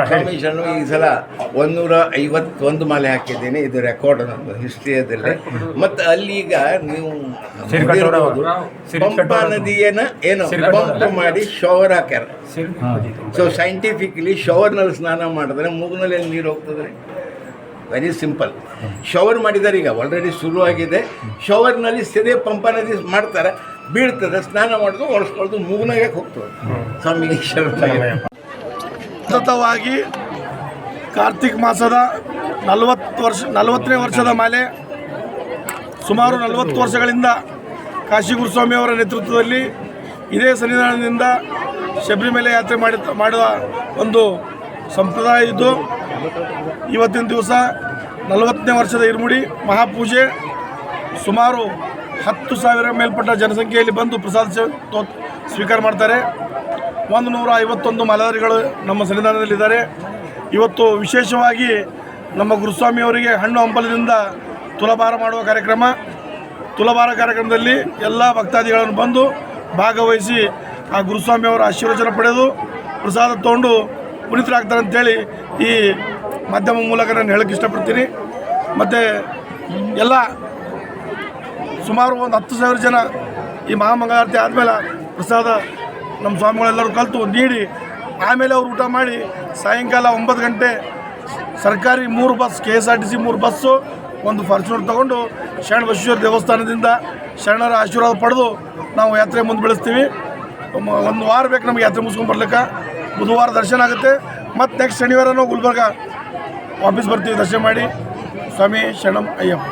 ಸ್ವಾಮಿ ಶರಣು ಈ ಸಲ 151 ಮಾಲೆ ಹಾಕಿದ್ದೀನಿ. ಇದು ರೆಕಾರ್ಡ್ ನಮ್ಮದು ಹಿಸ್ಟ್ರಿಯದಲ್ಲೇ. ಮತ್ತು ಅಲ್ಲೀಗ ನೀವು ಪಂಪಾ ನದಿಯನ್ನು ಏನು ಪಂಪ್ ಮಾಡಿ ಶವರ್ ಹಾಕ್ಯಾರ. ಸೊ ಸೈಂಟಿಫಿಕಲಿ ಶವರ್ನಲ್ಲಿ ಸ್ನಾನ ಮಾಡಿದ್ರೆ ಮೂಗಿನಲ್ಲಿ ಏನು ನೀರು ಹೋಗ್ತದೆ? Very simple. ಶವರ್ ಮಾಡಿದ್ದಾರೆ, ಈಗ ಆಲ್ರೆಡಿ ಶುರುವಾಗಿದೆ. ಶವರ್ನಲ್ಲಿ ಸದೇ ಪಂಪಾ ನದಿ ಮಾಡ್ತಾರೆ, ಬೀಳ್ತದೆ, ಸ್ನಾನ ಮಾಡೋದು ಒರೆಸ್ಕೊಳ್ಳೋದು, ಮೂಗಿನಾಗೆ ಹೋಗ್ತದೆ. ಸ್ವಾಮಿ ಶರಣ. ಸತತವಾಗಿ ಕಾರ್ತಿಕ್ ಮಾಸದ 40ನೇ ವರ್ಷದ ಮೇಲೆ ಸುಮಾರು 40 ವರ್ಷಗಳಿಂದ ಕಾಶಿ ಗುರುಸ್ವಾಮಿಯವರ ನೇತೃತ್ವದಲ್ಲಿ ಇದೇ ಸನ್ನಿಧಾನದಿಂದ ಶಬರಿಮಲೆ ಯಾತ್ರೆ ಮಾಡುವ ಒಂದು ಸಂಪ್ರದಾಯ ಇದ್ದು, ಇವತ್ತಿನ ದಿವಸ 40ನೇ ವರ್ಷದ ಇರುಮುಡಿ ಮಹಾಪೂಜೆ ಸುಮಾರು 10,000 ಮೇಲ್ಪಟ್ಟ ಜನಸಂಖ್ಯೆಯಲ್ಲಿ ಬಂದು ಪ್ರಸಾದ ಸ್ವೀಕಾರ ಮಾಡ್ತಾರೆ. 151 ಮಾಲಾಧಾರಿಗಳು ನಮ್ಮ ಸನ್ನಿಧಾನದಲ್ಲಿದ್ದಾರೆ. ಇವತ್ತು ವಿಶೇಷವಾಗಿ ನಮ್ಮ ಗುರುಸ್ವಾಮಿಯವರಿಗೆ ಹಣ್ಣು ಹಂಪಲದಿಂದ ತುಲಾಭಾರ ಮಾಡುವ ಕಾರ್ಯಕ್ರಮ. ತುಲಾಭಾರ ಕಾರ್ಯಕ್ರಮದಲ್ಲಿ ಎಲ್ಲ ಭಕ್ತಾದಿಗಳನ್ನು ಬಂದು ಭಾಗವಹಿಸಿ ಆ ಗುರುಸ್ವಾಮಿಯವರ ಆಶೀರ್ವಚನ ಪಡೆದು ಪ್ರಸಾದ ತೊಗೊಂಡು ಪುನೀತರಾಗ್ತಾರೆ ಅಂತೇಳಿ ಈ ಮಾಧ್ಯಮ ಮೂಲಕ ನಾನು ಹೇಳೋಕ್ಕೆ ಇಷ್ಟಪಡ್ತೀನಿ. ಮತ್ತು ಎಲ್ಲ ಸುಮಾರು ಒಂದು 10,000 ಜನ ಈ ಮಹಾಮಂಗಳಾರತಿ ಆದಮೇಲೆ ಪ್ರಸಾದ ನಮ್ಮ ಸ್ವಾಮಿಗಳೆಲ್ಲರೂ ಕಲಿತು ನೀಡಿ ಆಮೇಲೆ ಅವರು ಊಟ ಮಾಡಿ ಸಾಯಂಕಾಲ 9 ಗಂಟೆ ಸರ್ಕಾರಿ 3 ಬಸ್, KSRTC 3 ಬಸ್ಸು, ಒಂದು ಫಾರ್ಚುನರ್ ತೊಗೊಂಡು ಶರಣ ಬಸವೇಶ್ವರ ದೇವಸ್ಥಾನದಿಂದ ಶರಣರ ಆಶೀರ್ವಾದ ಪಡೆದು ನಾವು ಯಾತ್ರೆ ಮುಂದೆ ಬೆಳೆಸ್ತೀವಿ. 1 ವಾರ ಬೇಕು ನಮಗೆ ಯಾತ್ರೆ ಮುಗಿಸ್ಕೊಂಡು ಬರ್ಲಿಕ್ಕೆ. ಬುಧವಾರ ದರ್ಶನ ಆಗುತ್ತೆ, ಮತ್ತು ನೆಕ್ಸ್ಟ್ ಶನಿವಾರ ನಾವು ಗುಲ್ಬರ್ಗ ವಾಪಸ್ ಬರ್ತೀವಿ ದರ್ಶನ ಮಾಡಿ. ಸ್ವಾಮಿ ಶರಣಂ ಅಯ್ಯಪ್ಪ.